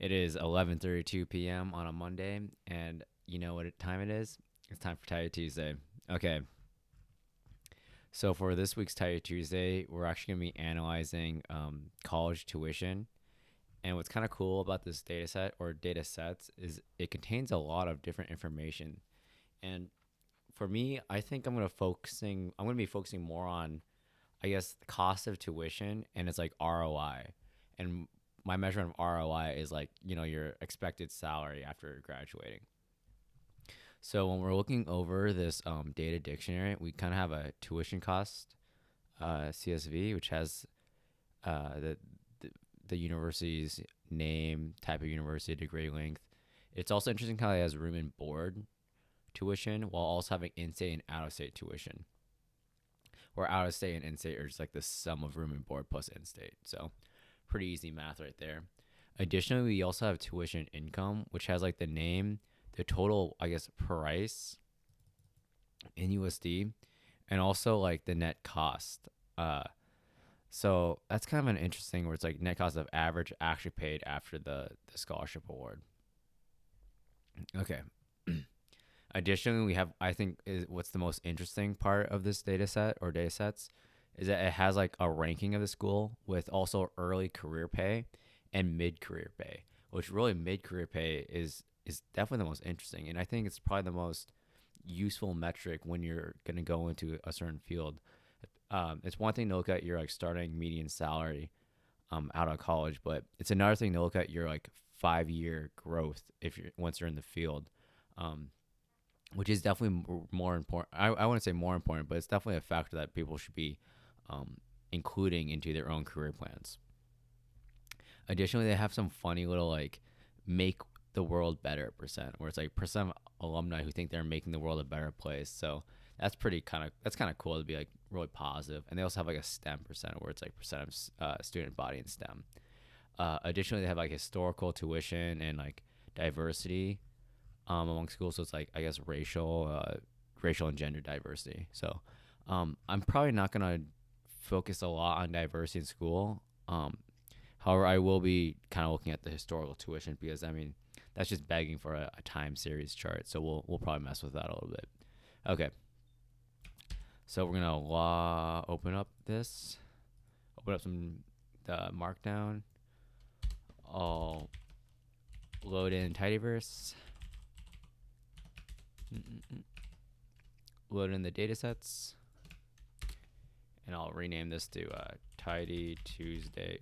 It is 11:32 p.m. on a Monday, and you know what time it is? It's time for Tired Tuesday. Okay, so for this week's Tired Tuesday, we're actually going to be analyzing college tuition. And what's kind of cool about this data set or data sets is it contains a lot of different information. And for me, I think I'm going to be focusing more on, I guess, the cost of tuition and it's like ROI. And my measurement of ROI is like, your expected salary after graduating. So when we're looking over this data dictionary, we kind of have a tuition cost CSV, which has the university's name, type of university, degree length. It's also interesting how it has room and board tuition while also having in-state and out-of-state tuition. Where out-of-state and in-state are just like the sum of room and board plus in-state. So pretty easy math right there. Additionally, we also have tuition income, which has like the name, the total, I guess, price in USD, and also like the net cost. So that's kind of an interesting where it's like net cost of average actually paid after the scholarship award. Okay. Additionally, we have, I think, is what's the most interesting part of this data set or data sets is that it has like a ranking of the school with also early career pay and mid career pay, which really mid career pay is definitely the most interesting. And I think it's probably the most useful metric when you're going to go into a certain field. It's one thing to look at your like starting median salary out of college, but it's another thing to look at your like 5-year growth if you're once you're in the field. Which is definitely more important. I wouldn't say more important, but it's definitely a factor that people should be including into their own career plans. Additionally, they have some funny little like make the world better percent, where it's like percent of alumni who think they're making the world a better place. So that's kind of cool to be like really positive. And they also have like a STEM percent, where it's like percent of student body in STEM. Additionally, they have like historical tuition and like diversity among schools. So it's like I guess racial and gender diversity. So I'm probably not gonna focus a lot on diversity in school. However, I will be kind of looking at the historical tuition because I mean that's just begging for a time series chart. So we'll probably mess with that a little bit. Okay. So we're gonna open up some the markdown. I'll load in tidyverse. Load in the data sets, and I'll rename this to Tidy Tuesday.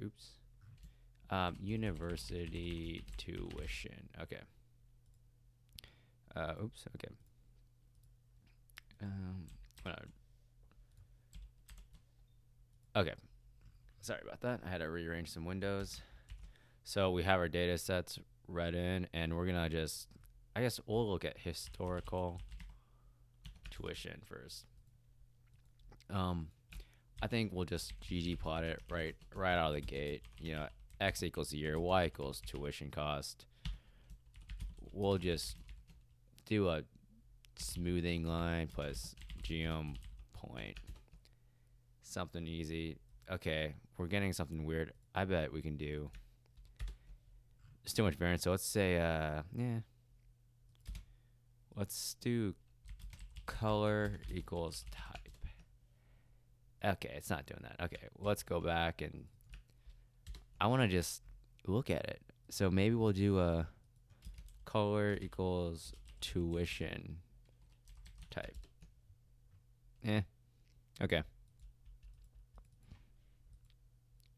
University tuition. Okay. Okay. Okay. Sorry about that. I had to rearrange some windows. So we have our data sets read in, and we're gonna just, I guess we'll look at historical tuition first. I think we'll just ggplot it right out of the gate. X equals year, Y equals tuition cost. We'll just do a smoothing line plus geom point. Something easy. Okay, we're getting something weird. I bet we can do. There's too much variance, so let's say, let's do color equals type. Okay, it's not doing that. Okay, let's go back and I want to just look at it. So maybe we'll do a color equals tuition type. Okay.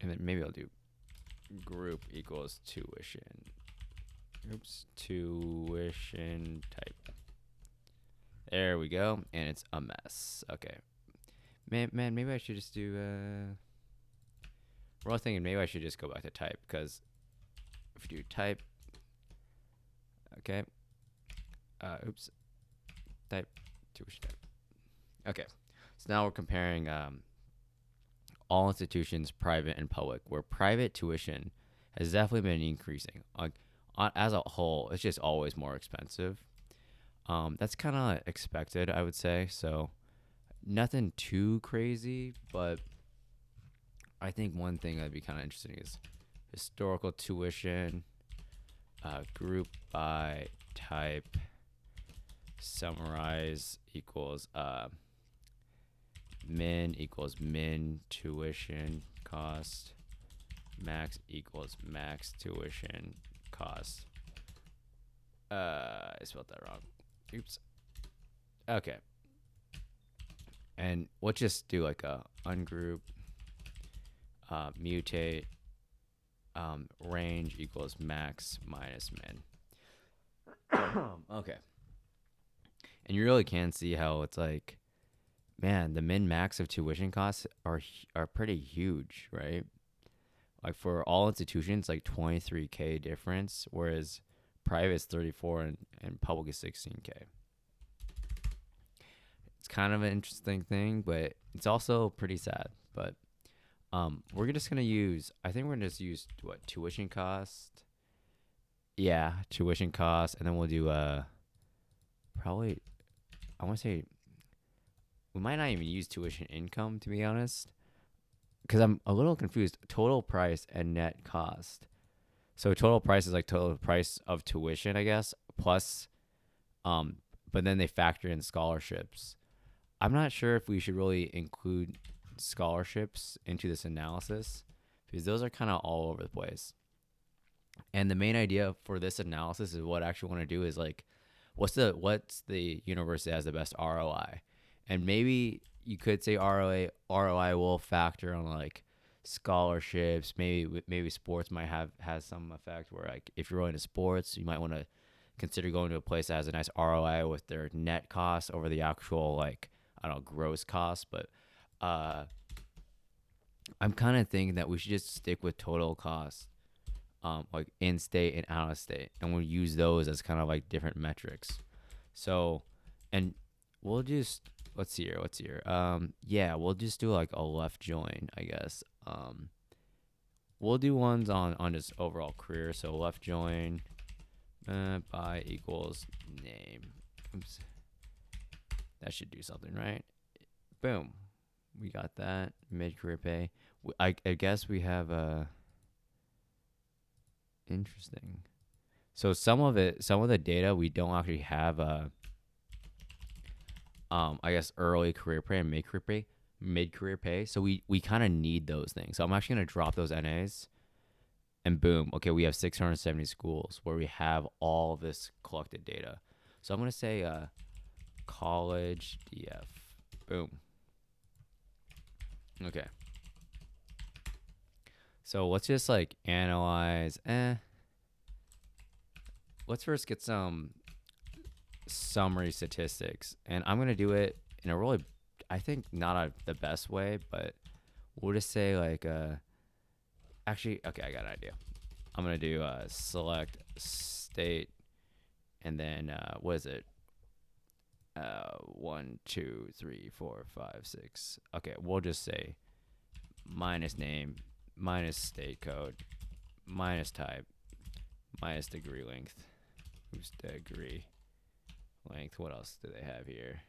And then maybe I'll do group equals tuition. Tuition type. There we go. And it's a mess. Okay. Man, maybe I should just do, we're all thinking maybe I should just go back to type, because if you do type, okay, type, tuition type. Okay, so now we're comparing all institutions, private and public, where private tuition has definitely been increasing. As a whole, it's just always more expensive. That's kind of expected, I would say. So nothing too crazy, but I think one thing that'd be kind of interesting is historical tuition group by type, summarize equals min equals min tuition cost, max equals max tuition cost. I spelled that wrong. Oops. Okay. And we'll just do like a ungroup, mutate, range equals max minus min. Okay. And you really can see how it's like, man, the min max of tuition costs are pretty huge, right? Like for all institutions, like 23K difference, whereas private is 34 and public is 16K. It's kind of an interesting thing, but it's also pretty sad. But we're just gonna use, I think we're gonna just use what, tuition cost? Yeah, tuition cost, and then we'll do probably, I want to say, we might not even use tuition income, to be honest, because I'm a little confused. Total price and net cost. So total price is like total price of tuition, I guess, plus, but then they factor in scholarships. I'm not sure if we should really include scholarships into this analysis because those are kind of all over the place. And the main idea for this analysis is what I actually want to do is like, what's the university that has the best ROI? And maybe you could say ROI will factor on like scholarships. Maybe sports might has some effect where like if you're into sports, you might want to consider going to a place that has a nice ROI with their net cost over the actual like, I don't know, gross cost. But I'm kind of thinking that we should just stick with total cost, like in state and out of state, and we'll use those as kind of like different metrics. So, and we'll just let's see here. Yeah, we'll just do like a left join, I guess. We'll do ones on just overall career. So left join by equals name. Oops. That should do something, right? Boom. We got that. Mid-career pay. I guess we have interesting. So some of the data we don't actually have I guess early career pay and mid-career pay. So we kind of need those things. So I'm actually going to drop those NAs and boom. Okay, we have 670 schools where we have all this collected data. So I'm going to say college DF. Boom. Okay. So let's just like analyze. Let's first get some summary statistics, and I'm gonna do it in a really, I think not the best way, but we'll just say like actually, okay, I got an idea. I'm gonna do select state, and then what is it? 1, 2, 3, 4, 5, 6. Okay, we'll just say minus name, minus state code, minus type, minus degree length. Who's degree length? What else do they have here?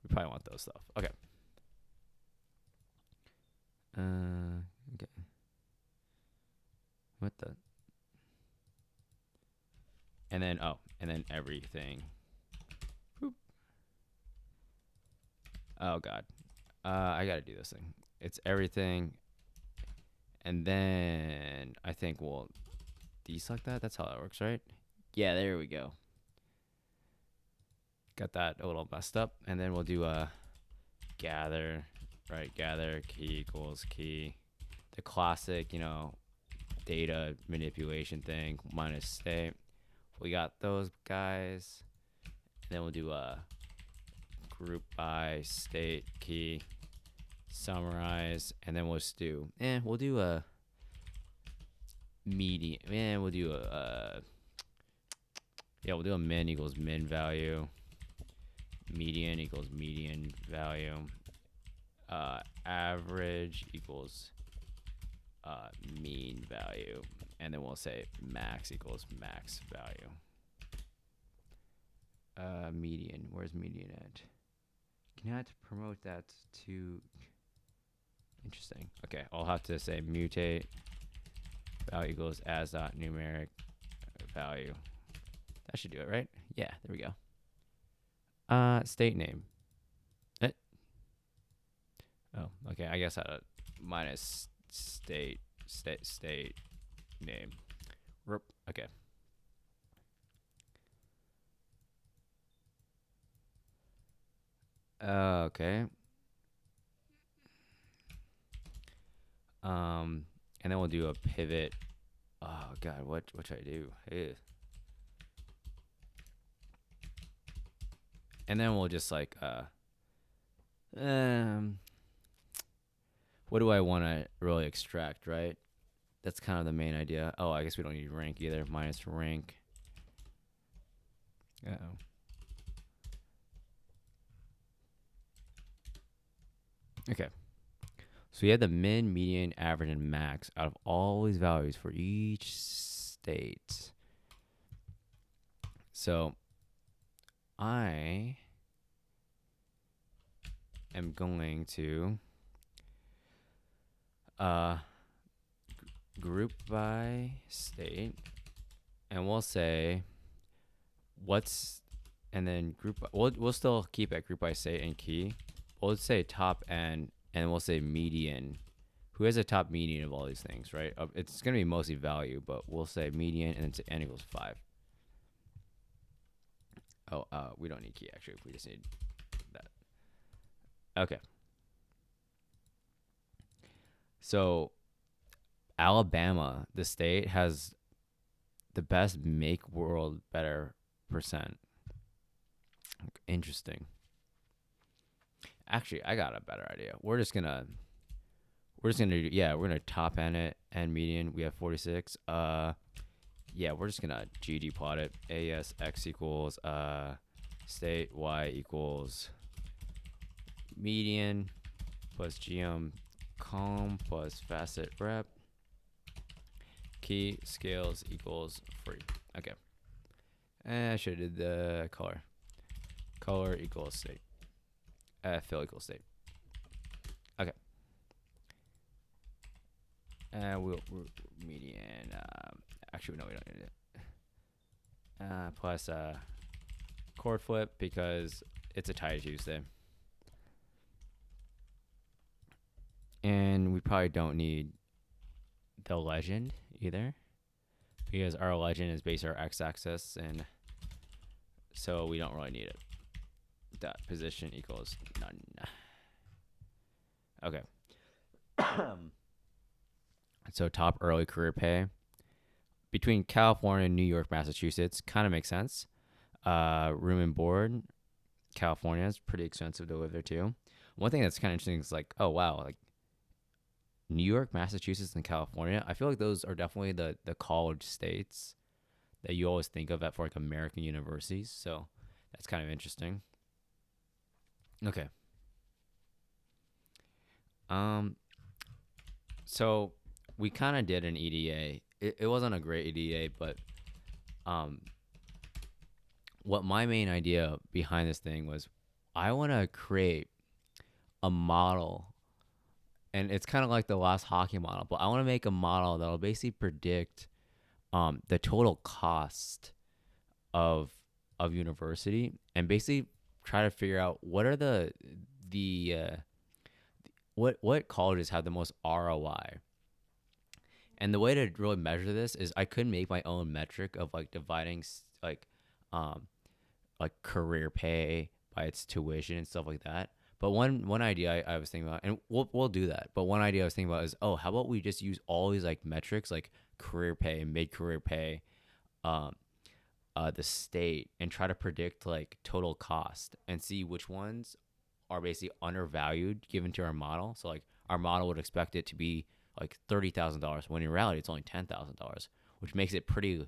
We probably want those stuff. Okay. Okay. What the? And then everything. Boop. Oh God. I gotta do this thing. It's everything. And then I think we'll deselect that. That's how that works, right? Yeah, there we go. Got that a little messed up. And then we'll do gather, right? Gather key equals key. The classic, data manipulation thing minus state. We got those guys. And then we'll do group by state key, summarize, and then we'll just do a median. We'll do a min equals min value, median equals median value, average equals mean value, and then we'll say max equals max value. Median, where's median at? Cannot promote that to, interesting. Okay, I'll have to say mutate value equals as dot numeric value. That should do it, right? Yeah, there we go. State name. Oh, okay. I guess minus state name. Okay. Okay. And then we'll do a pivot. Oh God, what should I do? Ew. And then we'll just like what do I want to really extract, right? That's kind of the main idea. Oh, I guess we don't need rank either. Minus rank. Uh-oh. Okay. So we have the min, median, average, and max out of all these values for each state. So I am going to group by state, and we'll say and then we'll still keep it group by state and key. We'll say top n, and we'll say median. Who has a top median of all these things, right? It's going to be mostly value, but we'll say median and then say n equals 5. Oh, we don't need key, actually. We just need that. Okay. So Alabama, the state, has the best make world better percent. Interesting. Actually, I got a better idea. We're just gonna top end it and median. We have 46. Yeah, we're just gonna GD plot it. AS X equals state Y equals median plus GM com plus facet rep key scales equals free. Okay. And I should have did the color. Color equals state. Fill equals state. Okay. We'll median. Actually, no, we don't need it. Plus chord flip because it's a tie Tuesday. And we probably don't need the legend either because our legend is based on our x-axis, and so we don't really need it. Dot position equals none. Okay. So top early career pay between California, New York, Massachusetts kind of makes sense. Room and board, California is pretty expensive to live there too. One thing that's kind of interesting is like, oh wow, like New York, Massachusetts, and California, I feel like those are definitely the college states that you always think of for like American universities. So that's kind of interesting. Okay. So we kind of did an EDA. It wasn't a great EDA, but what my main idea behind this thing was I want to create a model, and it's kind of like the last hockey model, but I want to make a model that'll basically predict the total cost of university, and basically try to figure out what are what colleges have the most ROI. And the way to really measure this is I could make my own metric of like dividing like career pay by its tuition and stuff like that. But one idea I was thinking about, and we'll do that. But one idea I was thinking about is, how about we just use all these like metrics like career pay, mid-career pay, the state, and try to predict like total cost and see which ones are basically undervalued given to our model. So like our model would expect it to be like $30,000 when in reality it's only $10,000, which makes it pretty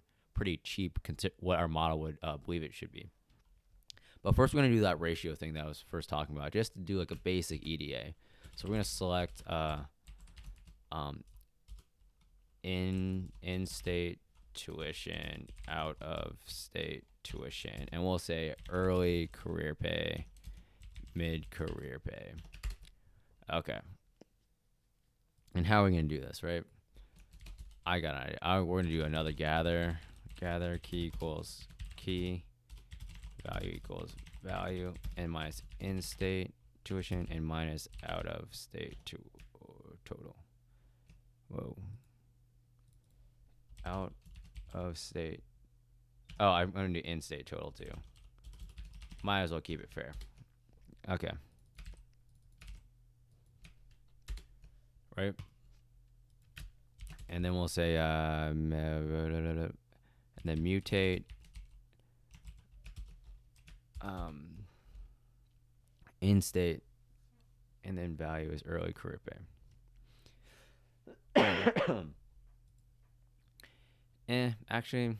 cheap what our model would believe it should be. But first we're going to do that ratio thing that I was first talking about, just to do like a basic EDA. So we're going to select in-state tuition, out of state tuition, and we'll say early career pay, mid career pay. Okay. And how are we going to do this, right? I got an idea. We're going to do another gather gather key equals key, value equals value, and minus in-state tuition and minus out-of-state total. Whoa. Out of state. Oh, I'm going to do in-state total too. Might as well keep it fair. Okay. Right? And then we'll say, and then mutate in-state, and then value is early career pay. Actually,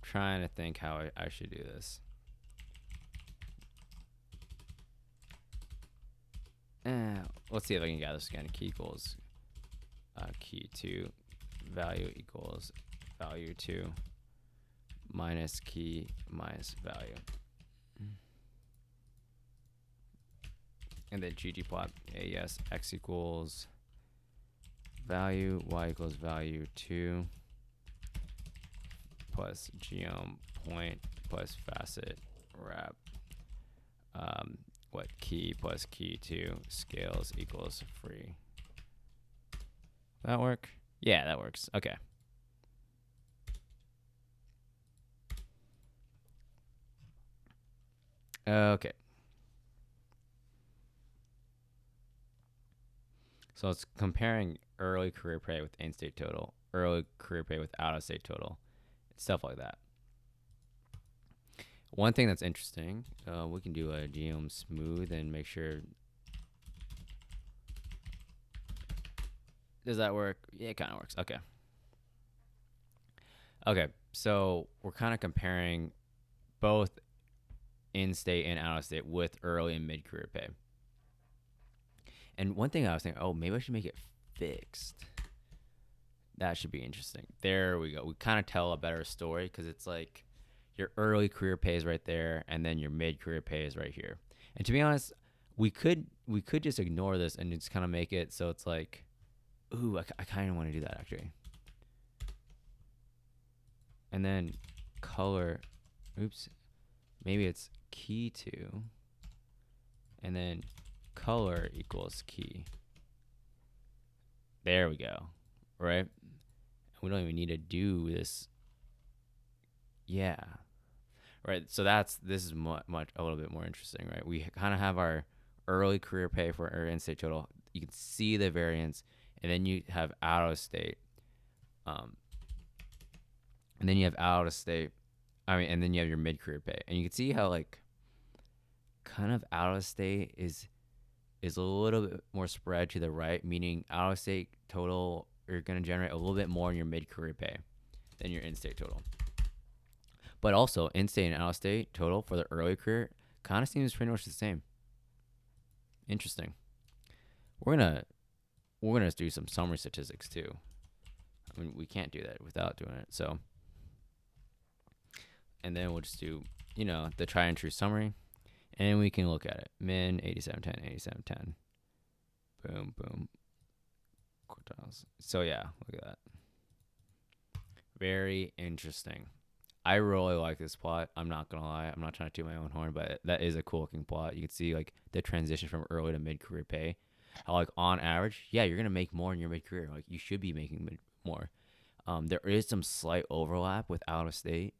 trying to think how I should do this. Let's see if I can gather this again. Key equals key 2, value equals value 2, minus key minus value. And then ggplot AES x equals value, y equals value 2, plus geom point plus facet wrap. What key plus key 2 scales equals free. That work? Yeah, that works. Okay. Okay. So it's comparing early career pay with in-state total, early career pay with out-of-state total, stuff like that. One thing that's interesting, we can do a Genome Smooth and make sure. Does that work? Yeah, it kind of works. Okay. Okay, so we're kind of comparing both in-state and out-of-state with early and mid-career pay. And one thing I was thinking, oh, maybe I should make it fixed. That should be interesting. There we go. We kind of tell a better story because it's like your early career pay is right there, and then your mid-career pay is right here. And to be honest, we could just ignore this and just kind of make it so it's like, ooh, I kind of want to do that actually. And then color, oops, maybe it's key 2, and then color equals key. There we go, right? We don't even need to do this. Yeah, right. So this is much a little bit more interesting, right? We kind of have our early career pay for our in-state total. You can see the variance, and then you have out of state, and then you have out of state. And then you have your mid-career pay, and you can see how like kind of out of state is a little bit more spread to the right, meaning out of state total you're going to generate a little bit more in your mid-career pay than your in-state total. But also in-state and out-of-state total for the early career kind of seems pretty much the same. Interesting. We're gonna do some summary statistics too. I mean, we can't do that without doing it. So, and then we'll just do the tried and true summary, and we can look at it. Min 8710, 8710. Boom, boom. Quartiles. So yeah, look at that. Very interesting. I really like this plot. I'm not gonna lie. I'm not trying to toot my own horn, but that is a cool looking plot. You can see like the transition from early to mid career pay. How like on average, yeah, you're gonna make more in your mid career. Like you should be making more. There is some slight overlap with out of state,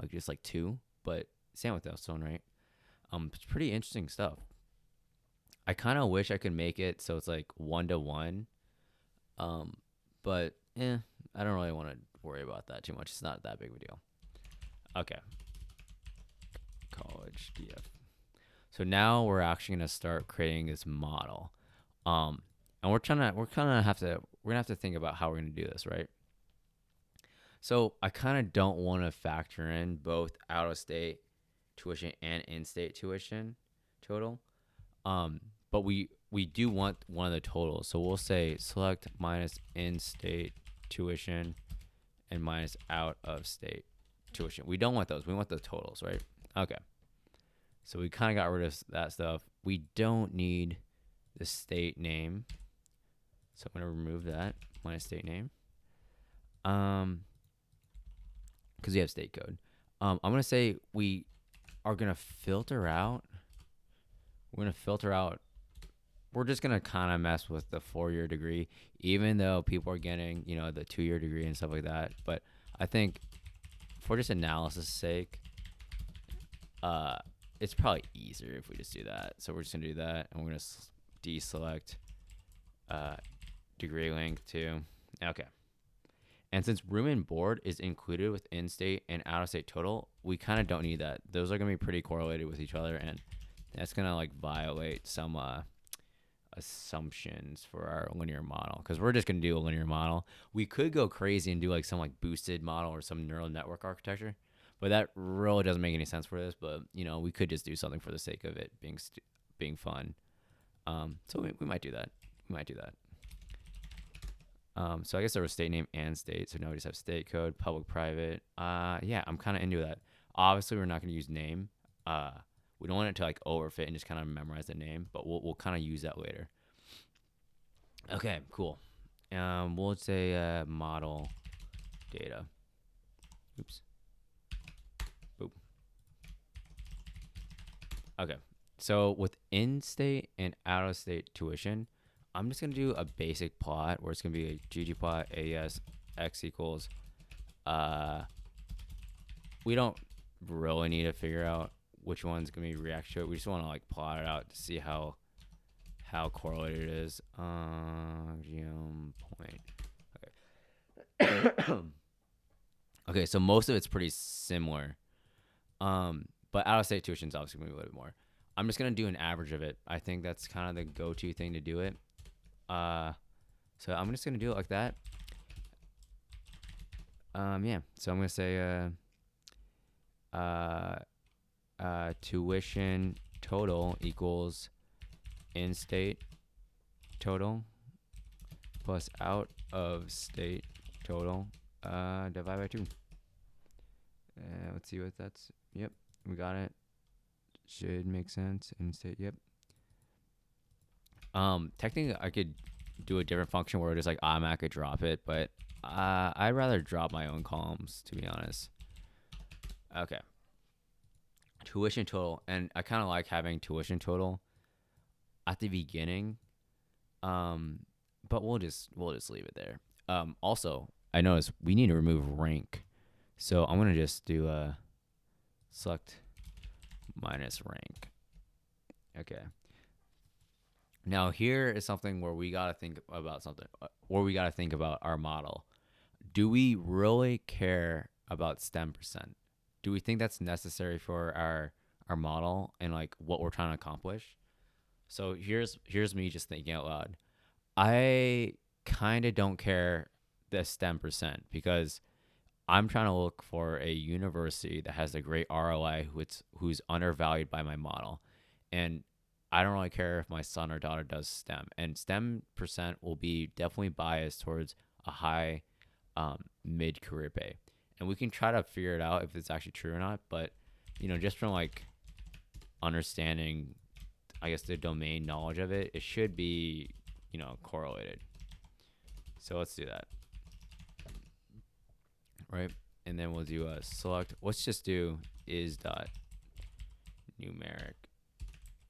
like just like 2, but same with this one, right? It's pretty interesting stuff. I kind of wish I could make it so it's like 1-to-1. But I don't really want to worry about that too much. It's not that big of a deal. Okay. College DF. So now we're actually gonna start creating this model. And we're gonna have to think about how we're gonna do this, right? So I kind of don't want to factor in both out of state tuition and in-state tuition total. But we do want one of the totals. So we'll say select minus in-state tuition and minus out-of-state tuition. We don't want those. We want the totals, right? Okay. So we kind of got rid of that stuff. We don't need the state name. So I'm going to remove that, minus state name. Because we have state code. I'm going to say we are going to filter out. We're going to filter out. We're just going to kind of mess with the 4-year degree, even though people are getting, the 2-year degree and stuff like that. But I think for just analysis sake, it's probably easier if we just do that. So we're just going to do that, and we're going to deselect degree length too. Okay. And since room and board is included with in-state and out-of-state total, we kind of don't need that. Those are going to be pretty correlated with each other, and that's going to violate some assumptions for our linear model, because we're just going to do a linear model. We could go crazy and do some boosted model or some neural network architecture, but that really doesn't make any sense for this. But we could just do something for the sake of it being fun. So we might do that. So I guess there was state name and state. So now we just have state code, public, private. Yeah, I'm kind of into that. Obviously, we're not going to use name. We don't want it to overfit and just kind of memorize the name, but we'll kind of use that later. Okay, cool. We'll say model data. Oops. Boop. Okay. So with in-state and out-of-state tuition, I'm just going to do a basic plot where it's going to be a ggplot AES x equals. We don't really need to figure out which one's going to be react to it. We just want to plot it out to see how correlated it is. Genome point. Okay. Okay, so most of it's pretty similar. But out-of-state tuition is obviously going to be a little bit more. I'm just going to do an average of it. I think that's kind of the go-to thing to do it. So I'm just going to do it like that. Yeah. So I'm going to say tuition total equals in-state total plus out-of-state total divided by 2. Let's see what that's. Yep, we got it. Should make sense. In-state, yep. Technically, I could do a different function where it just automatically drop it, but I'd rather drop my own columns, to be honest. Okay. Tuition total, and I kind of like having tuition total at the beginning, but we'll just leave it there. Also, I noticed we need to remove rank, so I'm gonna just do select minus rank. Okay. Now here is something where we gotta think about our model. Do we really care about STEM %? Do we think that's necessary for our model and what we're trying to accomplish? So here's me just thinking out loud. I kind of don't care the STEM % because I'm trying to look for a university that has a great ROI who's undervalued by my model. And I don't really care if my son or daughter does STEM. And STEM % will be definitely biased towards a high mid-career pay. And we can try to figure it out if it's actually true or not. But, just from understanding, I guess, the domain knowledge of it, it should be, correlated. So let's do that. Right? And then we'll do a select. Let's just do is dot numeric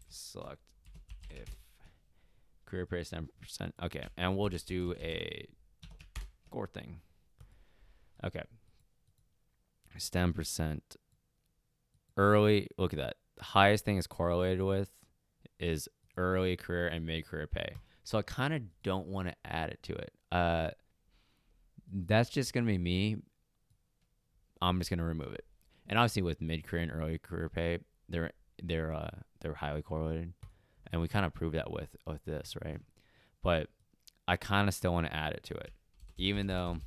select if career pay 7%. Okay. And we'll just do a core thing. Okay. STEM % early. Look at that. The highest thing is correlated with is early career and mid-career pay. So I kind of don't want to add it to it. That's just going to be me. I'm just going to remove it. And obviously with mid-career and early career pay, they're highly correlated. And we kind of proved that with this, right? But I kind of still want to add it to it. Even though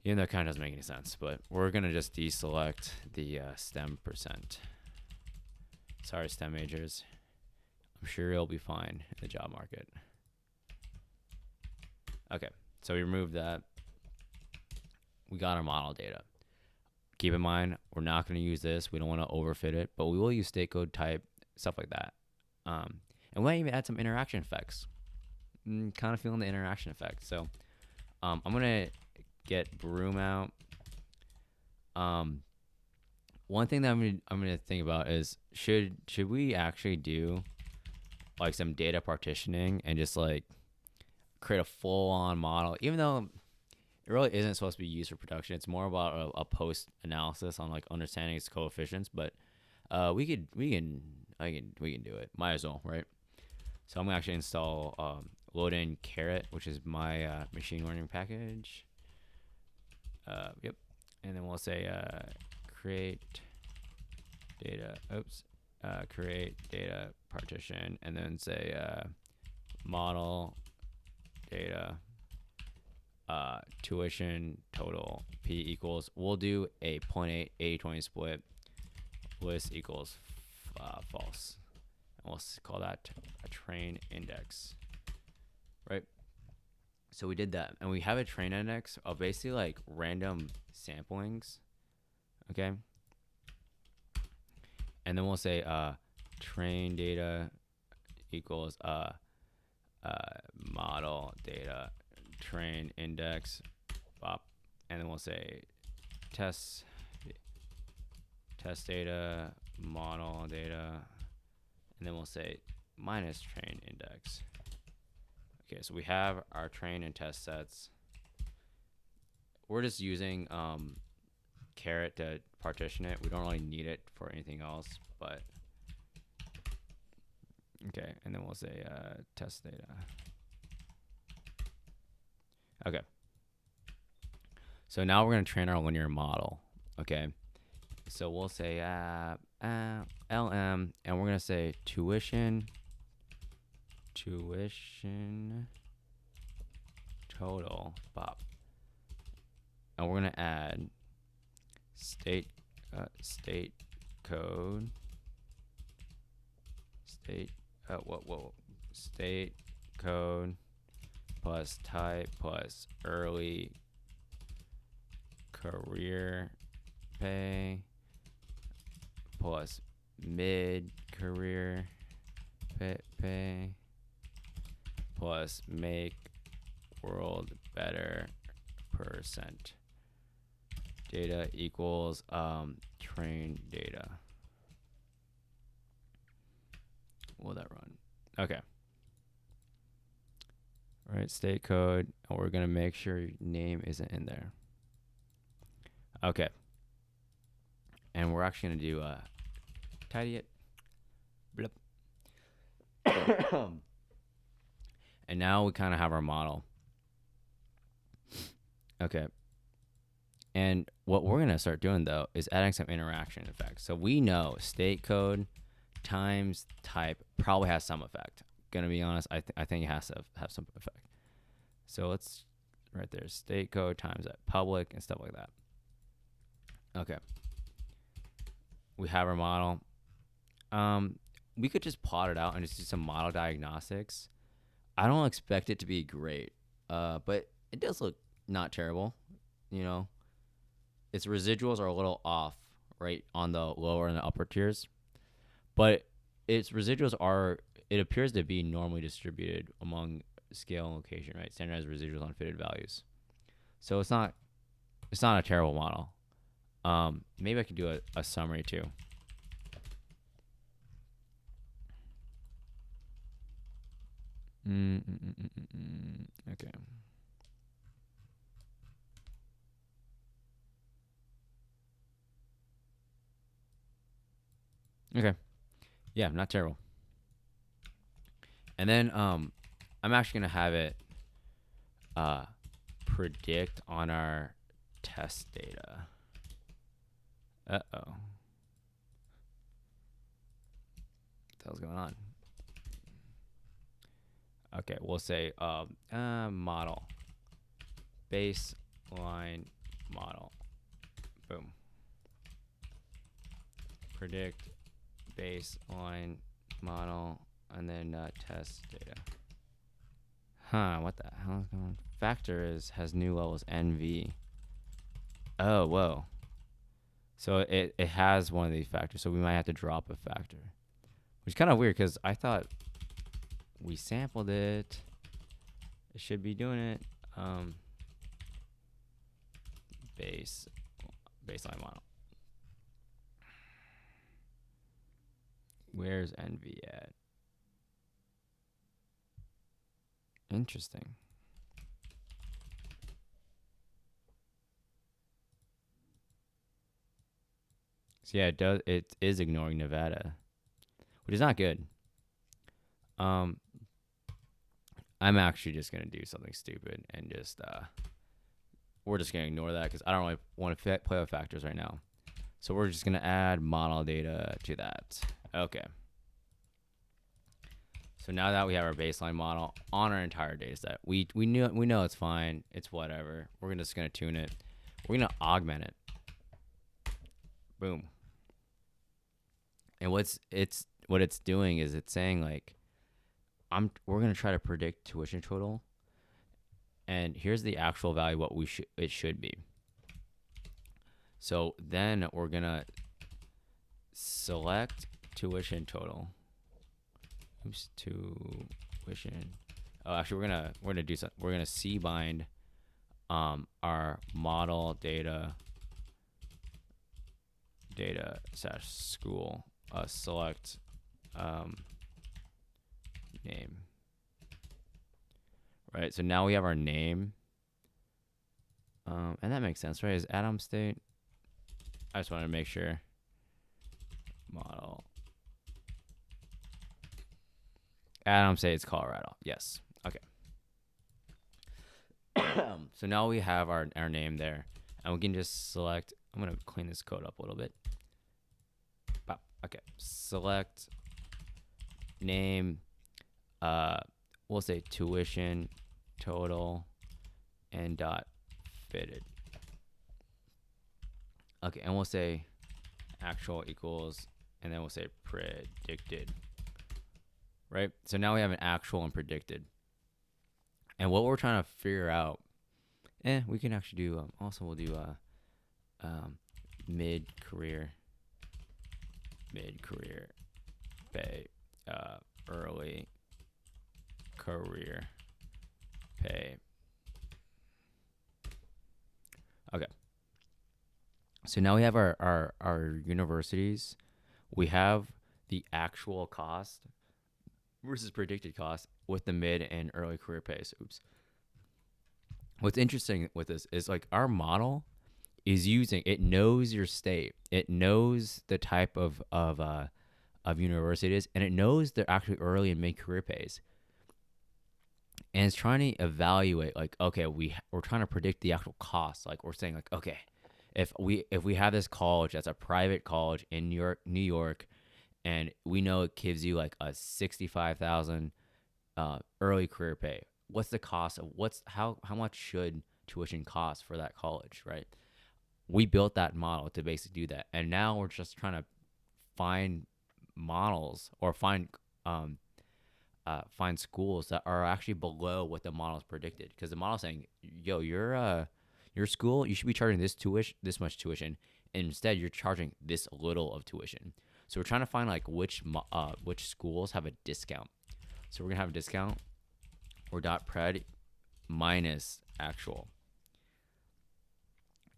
it kind of doesn't make any sense. But we're going to just deselect the STEM %. Sorry, STEM majors. I'm sure you'll be fine in the job market. Okay, so we removed that. We got our model data. Keep in mind, we're not going to use this. We don't want to overfit it, but we will use state code type, stuff like that. And we might even add some interaction effects. Kind of feeling the interaction effect. So I'm gonna get broom out. One thing that I'm gonna think about is should we actually do like some data partitioning and just like create a full-on model, even though it really isn't supposed to be used for production. It's more about a post analysis on like understanding its coefficients. But we can do it. Might as well, right? So I'm gonna actually install load in Caret, which is my machine learning package. Yep. And then we'll say create data. Create data partition, and then say model data tuition total p equals. We'll do a 0.8 80/20 split. List equals false. And we'll call that a train index, right? So we did that, and we have a train index of basically like random samplings, okay? And then we'll say train data equals model data train index bop, and then we'll say test data model data, and then we'll say minus train index. Okay, so we have our train and test sets. We're just using Caret to partition it. We don't really need it for anything else, but okay. And then we'll say test data. Okay. So now we're gonna train our linear model. Okay. So we'll say LM, and we're gonna say tuition total bop, and we're gonna add state code state code plus type plus early career pay plus mid career pay plus make world better percent. Data equals train data. Will that run? Okay. All right, state code, and we're gonna make sure your name isn't in there. Okay. And we're actually gonna do tidy it. Blip. And now we kind of have our model. Okay. And what we're going to start doing, though, is adding some interaction effects. So we know state code times type probably has some effect. Going to be honest, I think it has to have some effect. So let's, right there, state code times that public and stuff like that. Okay. We have our model. We could just plot it out and just do some model diagnostics. I don't expect it to be great, but it does look not terrible, you know. Its residuals are a little off, right, on the lower and the upper tiers, but its residuals are, it appears to be normally distributed among scale and location, right? Standardized residuals on fitted values. So it's not a terrible model. Maybe I could do a summary too. Okay. Okay. Yeah, not terrible. And then I'm actually gonna have it predict on our test data. Uh-oh. What the hell's going on? Okay, we'll say model. Baseline model. Boom. Predict baseline model, and then test data. Huh, what the hell is going on? Factor has new levels NV. Oh, whoa. So it has one of these factors, so we might have to drop a factor. Which is kind of weird, because I thought we sampled it. It should be doing it. Baseline model. Where's NV at? Interesting. So yeah, it is ignoring Nevada, which is not good. I'm actually just gonna do something stupid and just we're just gonna ignore that because I don't really want to play with factors right now. So we're just gonna add model data to that. Okay. So now that we have our baseline model on our entire data set, we know it's fine. It's whatever. We're just gonna tune it. We're gonna augment it. Boom. And what it's doing is it's saying like, we're gonna try to predict tuition total, and here's the actual value what it should be. So then we're gonna select tuition total. Oops, tuition. Oh, actually, we're gonna do something. We're gonna cbind our model data / school select name. Right. So now we have our name, and that makes sense, right? Is Adam State? I just wanted to make sure. Model. Adam State is Colorado. Yes. Okay. So now we have our name there, and we can just select. I'm gonna clean this code up a little bit. Pop. Okay. Select name. We'll say tuition total and dot fitted. Okay, and we'll say actual equals, and then we'll say predicted. Right? So now we have an actual and predicted. And what we're trying to figure out, we can actually do, also we'll do mid-career pay, early career pay. Okay. So now we have our universities. We have the actual cost versus predicted cost with the mid and early career pays. Oops. What's interesting with this is like our model is it knows your state. It knows the type of university it is, and it knows the actually early and mid career pays. And it's trying to evaluate like, okay, we're trying to predict the actual cost. Like we're saying like, okay, if we have this college that's a private college in New York, and we know it gives you like a $65,000 early career pay. What's the cost of how much should tuition cost for that college, right? We built that model to basically do that, and now we're just trying to find models or find schools that are actually below what the model's predicted, because the model's saying, yo, your school, you should be charging this much tuition, and instead you're charging this little of tuition. So we're trying to find like which schools have a discount. So we're gonna have a discount or .pred minus actual.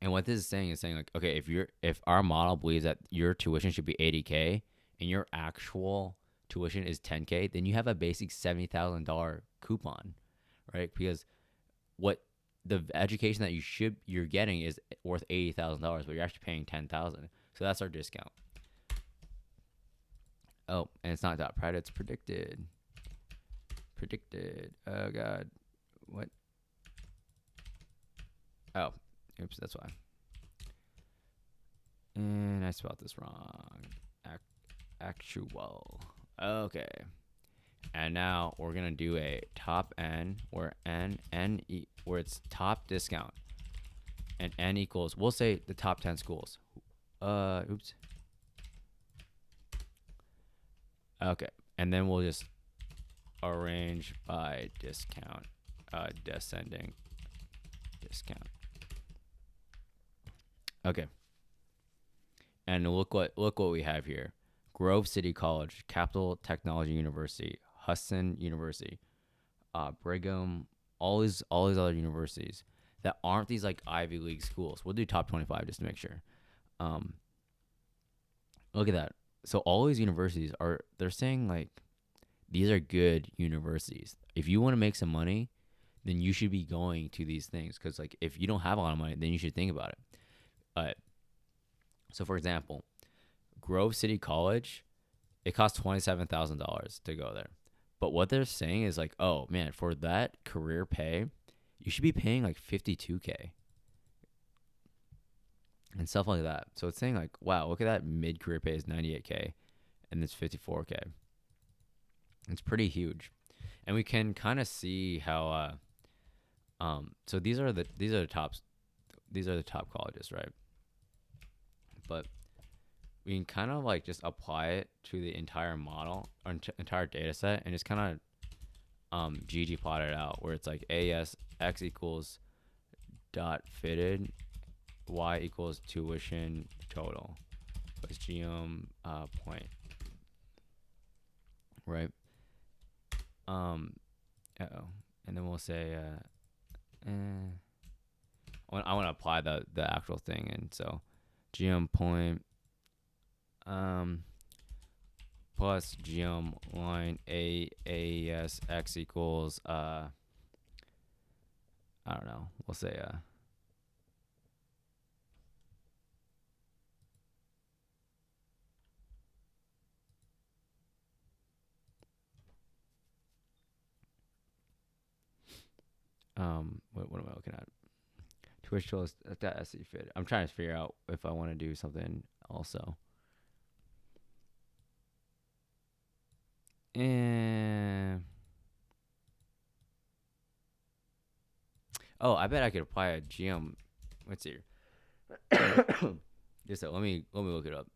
And what this is saying like, okay, if our model believes that your tuition should be $80K and your actual tuition is $10K, then you have a basic $70,000 coupon, right? Because what the education that you're getting is worth $80,000, but you're actually paying $10,000. So that's our discount. Oh, and it's not .pred, it's predicted. Oh god, what? Oh, oops, that's why. And I spelled this wrong. Actual. Okay. And now we're gonna do a top n where where it's top discount, and n equals, we'll say the top 10 schools. Oops. Okay, and then we'll just arrange by discount, descending discount. Okay. And look what we have here. Grove City College, Capital Technology University, Huston University, Brigham, all these other universities that aren't these like Ivy League schools. We'll do top 25 just to make sure. Um, Look at that. So all these universities they're saying like these are good universities. If you want to make some money, then you should be going to these things, because like if you don't have a lot of money, then you should think about it. So for example, Grove City College, it costs $27,000 to go there. But what they're saying is like, oh man, for that career pay, you should be paying like $52K and stuff like that. So it's saying like, wow, look at that, mid-career pay is $98K and it's $54K. It's pretty huge. And we can kind of see how so these are the top colleges, right? But we can kind of like just apply it to the entire model or entire data set and just kind of plot it out, where it's like AS X equals dot fitted, Y equals tuition total plus GM point, right? And then we'll say I want to apply the actual thing, and so GM point plus GM line AS X equals I don't know, we'll say what am I looking at? Twitch tools that SE fit. I'm trying to figure out if I want to do something also. And oh, I bet I could apply a GM. Let's see. Just let me look it up.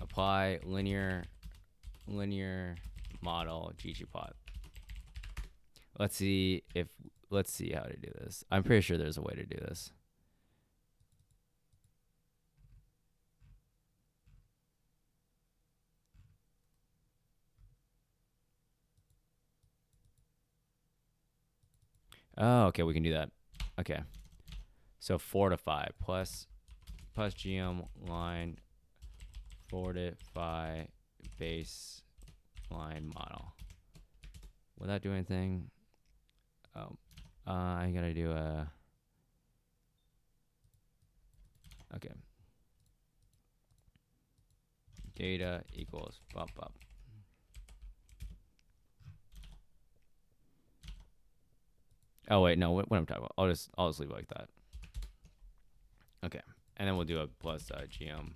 Apply linear model ggplot. Let's see how to do this. I'm pretty sure there's a way to do this. Oh, okay, we can do that. Okay. So 4 to 5 plus GM line fortify baseline model. Will that do anything? Oh, I gotta do a. Okay. Data equals bump up. Oh wait, no. What I'm talking about? I'll just leave it like that. Okay, and then we'll do a plus GM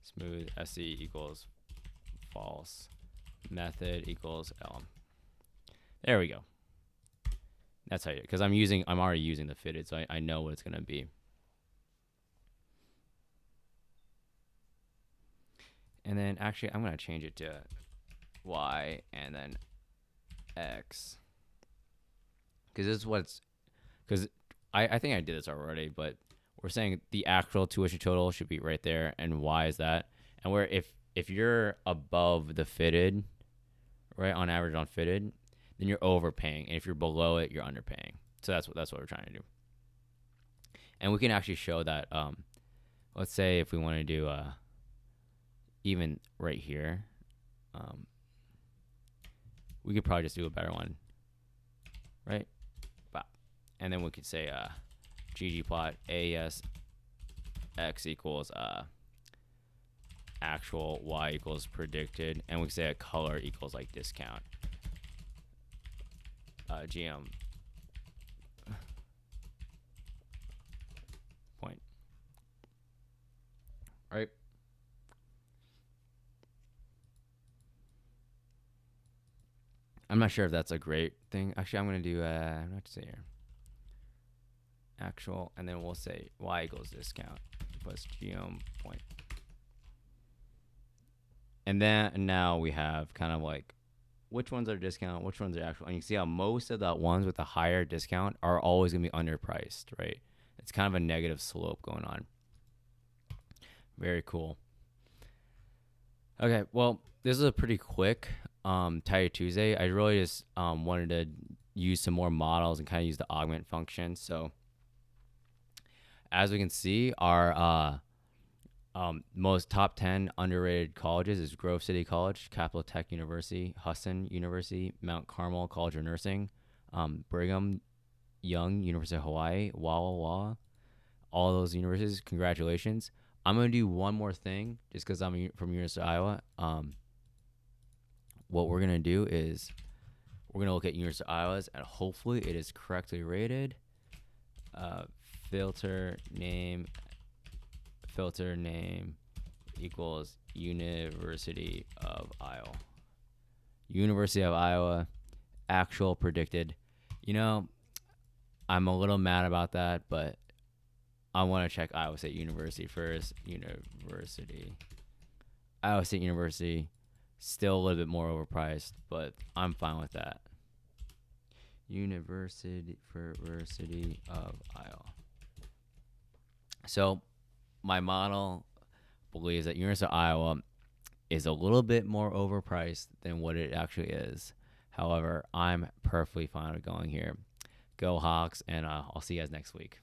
smooth SE equals false method equals L. There we go. That's how you, because I'm already using the fitted, so I know what it's gonna be. And then actually I'm gonna change it to Y and then X, because this is what's, because I think I did this already, but we're saying the actual tuition total should be right there, and why is that? And where if you're above the fitted, right, on average on fitted, then you're overpaying, and if you're below it, you're underpaying. So that's what we're trying to do. And we can actually show that. Let's say if we want to do even right here, we could probably just do a better one, right? And then we could say ggplot AS X equals actual, Y equals predicted, and we could say a color equals like discount. GM point, right? I'm not sure if that's a great thing. Actually, I'm going to do, what to say here? Actual, and then we'll say Y equals discount plus GM point. And then now we have kind of like which ones are discount, which ones are actual. And you can see how most of the ones with the higher discount are always going to be underpriced, right? It's kind of a negative slope going on. Very cool. Okay, well, this is a pretty quick Tidy Tuesday, I really just wanted to use some more models and kind of use the augment function. So as we can see, our most top 10 underrated colleges is Grove City College, Capital Tech University, Husson University, Mount Carmel College of Nursing, Brigham Young, University of Hawaii, Walla Walla, all those universities. Congratulations. I'm going to do one more thing just because I'm from University of Iowa. What we're going to do is we're going to look at University of Iowa's and hopefully it is correctly rated. Filter name equals University of Iowa. University of Iowa, actual predicted. You know, I'm a little mad about that, but I want to check Iowa State University first. Iowa State University, still a little bit more overpriced, but I'm fine with that. University of Iowa. So my model believes that University of Iowa is a little bit more overpriced than what it actually is. However, I'm perfectly fine with going here. Go Hawks, and I'll see you guys next week.